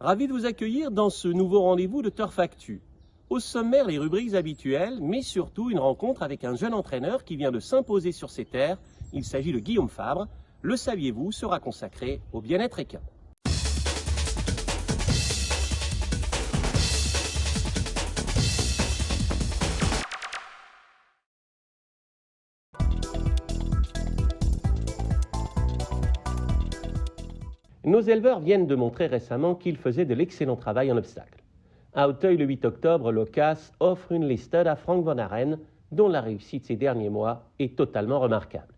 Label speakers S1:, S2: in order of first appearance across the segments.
S1: Ravi de vous accueillir dans ce nouveau rendez-vous de Turf Actu. Au sommaire, les rubriques habituelles, mais surtout une rencontre avec un jeune entraîneur qui vient de s'imposer sur ses terres. Il s'agit de Guillaume Fabre. Le saviez-vous sera consacré au bien-être équin. Nos éleveurs viennent de montrer récemment qu'ils faisaient de l'excellent travail en obstacle. À Auteuil, le 8 octobre, l'Ocas offre une listed à Frank Van Aren, dont la réussite ces derniers mois est totalement remarquable.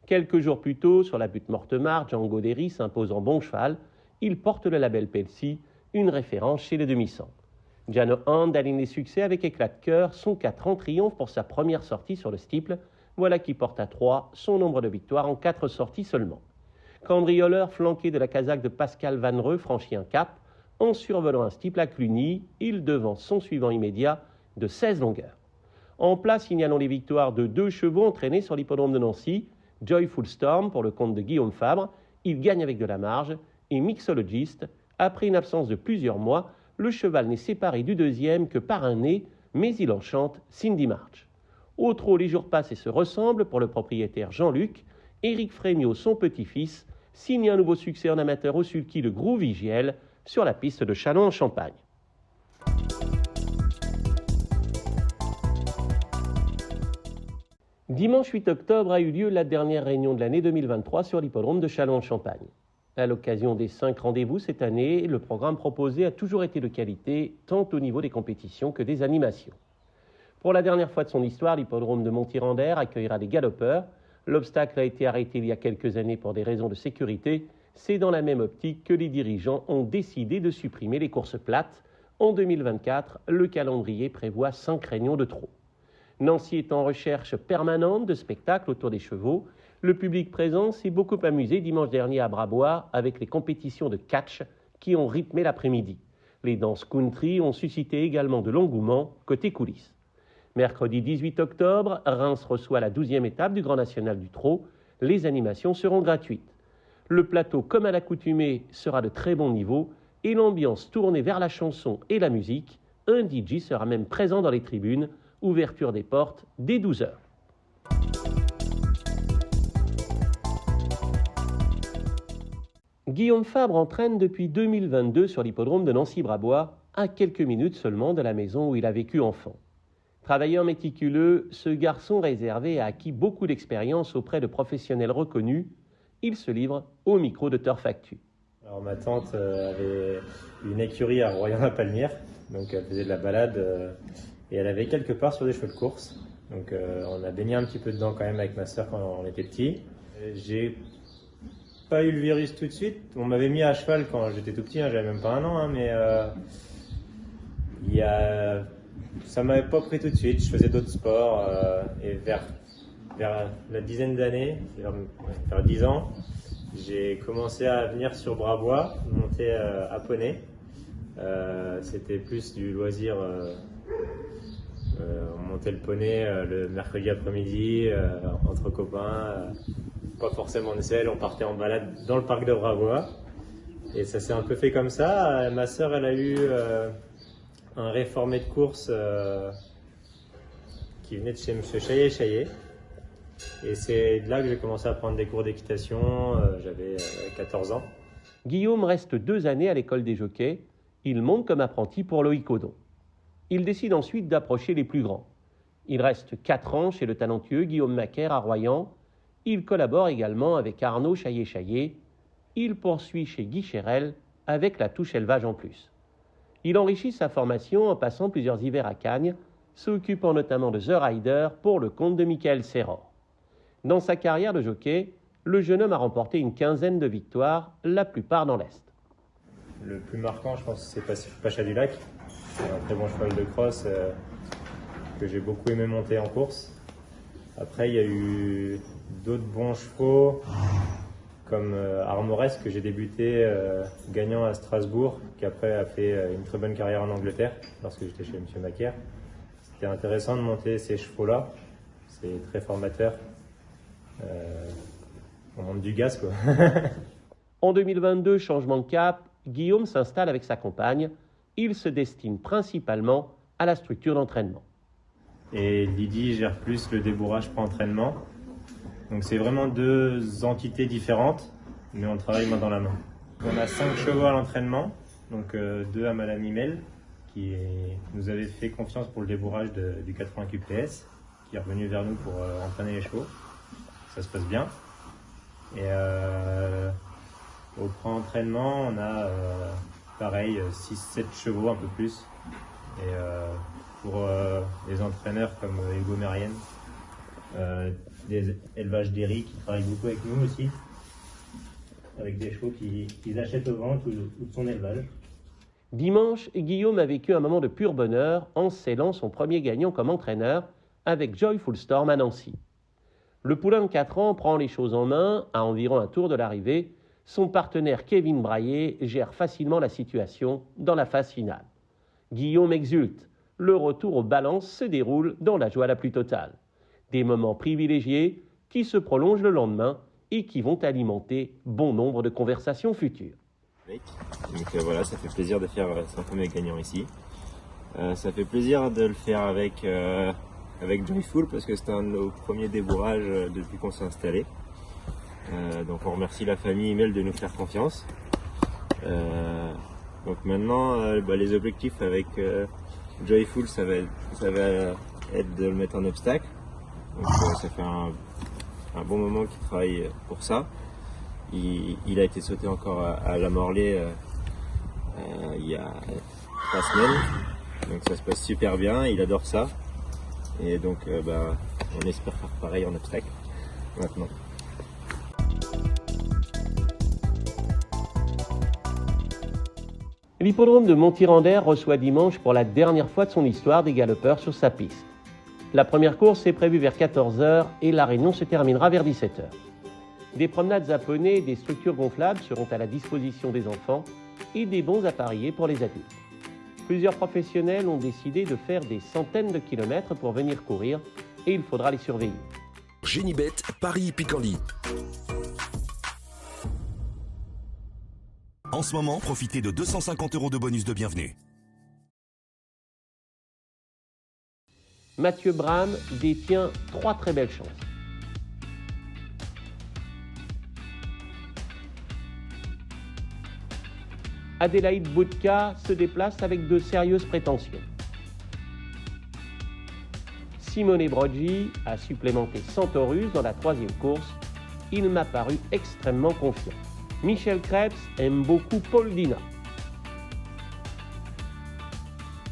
S1: Quelques jours plus tôt, sur la butte Mortemart, Django Derry s'impose en bon cheval. Il porte le label Pelsi, une référence chez les demi-cents. Jano Hand aligne les succès avec éclat de cœur, son 4 en triomphe pour sa première sortie sur le steeple. Voilà qui porte à 3 son nombre de victoires en 4 sorties seulement. Cambrioleur, flanqué de la casaque de Pascal Vanreux, franchit un cap. En survolant un steeple à Cluny, il devance son suivant immédiat de 16 longueurs. En place, signalons les victoires de 2 chevaux entraînés sur l'hippodrome de Nancy. Joyful Storm pour le compte de Guillaume Fabre, il gagne avec de la marge. Et Mixologist, après une absence de plusieurs mois, le cheval n'est séparé du deuxième que par un nez, mais il enchante Cindy March. Au trot, les jours passent et se ressemblent pour le propriétaire Jean-Luc. Éric Frémiot, son petit-fils, signe un nouveau succès en amateur au sulky de Grouvigiel sur la piste de Châlons-en-Champagne. Dimanche 8 octobre a eu lieu la dernière réunion de l'année 2023 sur l'hippodrome de Châlons-en-Champagne. À l'occasion des 5 rendez-vous cette année, le programme proposé a toujours été de qualité, tant au niveau des compétitions que des animations. Pour la dernière fois de son histoire, l'hippodrome de Montirandère accueillera des galopeurs. L'obstacle a été arrêté il y a quelques années pour des raisons de sécurité. C'est dans la même optique que les dirigeants ont décidé de supprimer les courses plates. En 2024, le calendrier prévoit 5 réunions de trot. Nancy est en recherche permanente de spectacles autour des chevaux. Le public présent s'est beaucoup amusé dimanche dernier à Brabois avec les compétitions de catch qui ont rythmé l'après-midi. Les danses country ont suscité également de l'engouement côté coulisses. Mercredi 18 octobre, Reims reçoit la 12e étape du Grand National du Trot. Les animations seront gratuites. Le plateau, comme à l'accoutumée, sera de très bon niveau et l'ambiance tournée vers la chanson et la musique. Un DJ sera même présent dans les tribunes. Ouverture des portes dès 12h. Guillaume Fabre entraîne depuis 2022 sur l'hippodrome de Nancy-Brabois, à quelques minutes seulement de la maison où il a vécu enfant. Travailleur méticuleux, ce garçon réservé a acquis beaucoup d'expérience auprès de professionnels reconnus. Il se livre au micro de Turf Actu.
S2: Alors ma tante avait une écurie à Royan-la-Palmière, donc elle faisait de la balade et elle avait quelques parts sur des chevaux de course. Donc on a baigné un petit peu dedans quand même avec ma soeur quand on était petit. J'ai pas eu le virus tout de suite. On m'avait mis à cheval quand j'étais tout petit, j'avais même pas un an, mais ça m'avait pas pris tout de suite. Je faisais d'autres sports et vers la dizaine d'années, vers 10 ans, j'ai commencé à venir sur Brabois, monter à poney. C'était plus du loisir. On montait le poney le mercredi après-midi entre copains, pas forcément de selle, on partait en balade dans le parc de Brabois. Et ça s'est un peu fait comme ça. Ma sœur, elle a eu un réformé de course qui venait de chez M. Chaillet. Et c'est de là que j'ai commencé à prendre des cours d'équitation, j'avais 14 ans.
S1: Guillaume reste 2 années à l'école des jockeys. Il monte comme apprenti pour Loïc Audon. Il décide ensuite d'approcher les plus grands. Il reste 4 ans chez le talentueux Guillaume Macaire à Royan. Il collabore également avec Arnaud Chaillet. Il poursuit chez Guy Chérel avec la touche élevage en plus. Il enrichit sa formation en passant plusieurs hivers à Cagnes, s'occupant notamment de The Rider pour le compte de Michael Serror. Dans sa carrière de jockey, le jeune homme a remporté une 15aine de victoires, la plupart dans l'Est.
S2: Le plus marquant, je pense, c'est Pacha du Lac. C'est un très bon cheval de cross que j'ai beaucoup aimé monter en course. Après, il y a eu d'autres bons chevaux, comme Armores, que j'ai débuté gagnant à Strasbourg, qui après a fait une très bonne carrière en Angleterre, lorsque j'étais chez M. Macaire. C'était intéressant de monter ces chevaux-là. C'est très formateur. On monte du gaz, quoi.
S1: En 2022, changement de cap, Guillaume s'installe avec sa compagne. Il se destine principalement à la structure d'entraînement.
S2: Et Lydie gère plus le débourrage pour entraînement. Donc c'est vraiment deux entités différentes, mais on travaille main dans la main. On a 5 chevaux à l'entraînement, donc 2 à Madame Imel, qui nous avait fait confiance pour le débourrage du 80 QPS, qui est revenu vers nous pour entraîner les chevaux. Ça se passe bien. Et au pré-entraînement, on a pareil 6-7 chevaux, un peu plus. Et pour les entraîneurs comme Hugo Mérienne, des élevages d'Éric qui travaillent beaucoup avec nous aussi, avec des chevaux qu'ils achètent aux ventes ou de son élevage.
S1: Dimanche, Guillaume a vécu un moment de pur bonheur en scellant son premier gagnant comme entraîneur avec Joyful Storm à Nancy. Le poulain de 4 ans prend les choses en main à environ un tour de l'arrivée. Son partenaire Kevin Braillet gère facilement la situation dans la phase finale. Guillaume exulte. Le retour aux balances se déroule dans la joie la plus totale. Des moments privilégiés qui se prolongent le lendemain et qui vont alimenter bon nombre de conversations futures.
S3: Donc voilà, ça fait plaisir de faire son premier gagnant ici. Ça fait plaisir de le faire avec Joyful parce que c'était un de nos premiers débourrages depuis qu'on s'est installé. Donc on remercie la famille Imel de nous faire confiance. Donc maintenant, les objectifs avec Joyful, ça va être de le mettre en obstacle. Donc ça fait un bon moment qu'il travaille pour ça. Il a été sauté encore à la Morlaix il y a 3 semaines. Donc ça se passe super bien, il adore ça. Et donc on espère faire pareil en obstacle maintenant.
S1: L'hippodrome de Montirandère reçoit dimanche pour la dernière fois de son histoire des galopeurs sur sa piste. La première course est prévue vers 14h et la réunion se terminera vers 17h. Des promenades à poney et des structures gonflables seront à la disposition des enfants et des bons appareillés pour les adultes. Plusieurs professionnels ont décidé de faire des centaines de kilomètres pour venir courir et il faudra les surveiller.
S4: Génibet, Paris-Picardie. En ce moment, profitez de 250 € de bonus de bienvenue.
S1: Mathieu Bram détient 3 très belles chances. Adélaïde Boudka se déplace avec de sérieuses prétentions. Simone Broggi a supplémenté Centaurus dans la 3e course. Il m'a paru extrêmement confiant. Michel Krebs aime beaucoup Paul Dina.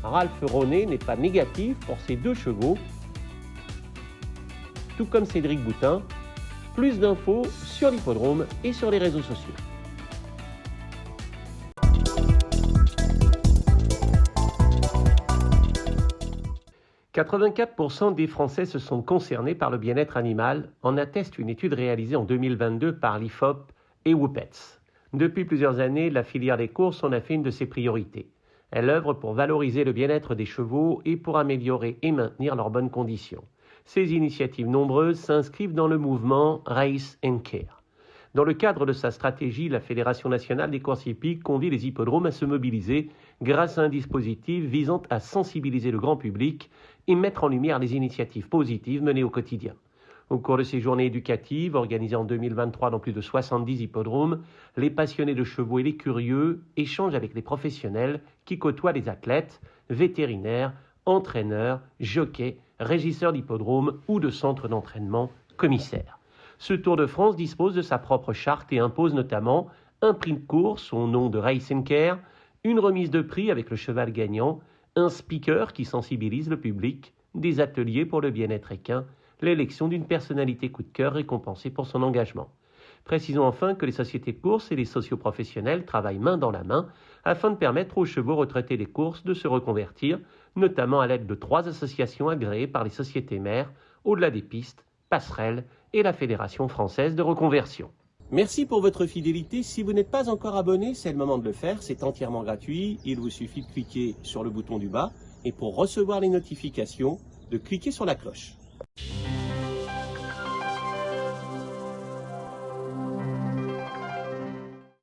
S1: Ralph Ronet n'est pas négatif pour ses 2 chevaux, tout comme Cédric Boutin. Plus d'infos sur l'hippodrome et sur les réseaux sociaux. « 84% des Français se sont concernés par le bien-être animal, en atteste une étude réalisée en 2022 par l'IFOP et Whoopets. Depuis plusieurs années, la filière des courses en a fait une de ses priorités. Elle œuvre pour valoriser le bien-être des chevaux et pour améliorer et maintenir leurs bonnes conditions. Ces initiatives nombreuses s'inscrivent dans le mouvement Race and Care. Dans le cadre de sa stratégie, la Fédération nationale des courses hippiques convie les hippodromes à se mobiliser grâce à un dispositif visant à sensibiliser le grand public et mettre en lumière les initiatives positives menées au quotidien. Au cours de ces journées éducatives, organisées en 2023 dans plus de 70 hippodromes, les passionnés de chevaux et les curieux échangent avec les professionnels qui côtoient les athlètes, vétérinaires, entraîneurs, jockeys, régisseurs d'hippodromes ou de centres d'entraînement, commissaires. Ce Tour de France dispose de sa propre charte et impose notamment un prix de course au nom de Race and Care, une remise de prix avec le cheval gagnant, un speaker qui sensibilise le public, des ateliers pour le bien-être équin, l'élection d'une personnalité coup de cœur récompensée pour son engagement. Précisons enfin que les sociétés de course et les socioprofessionnels travaillent main dans la main afin de permettre aux chevaux retraités des courses de se reconvertir, notamment à l'aide de 3 associations agréées par les sociétés mères, Au-delà des pistes, Passerelle et la Fédération française de reconversion. Merci pour votre fidélité. Si vous n'êtes pas encore abonné, c'est le moment de le faire. C'est entièrement gratuit. Il vous suffit de cliquer sur le bouton du bas et pour recevoir les notifications, de cliquer sur la cloche.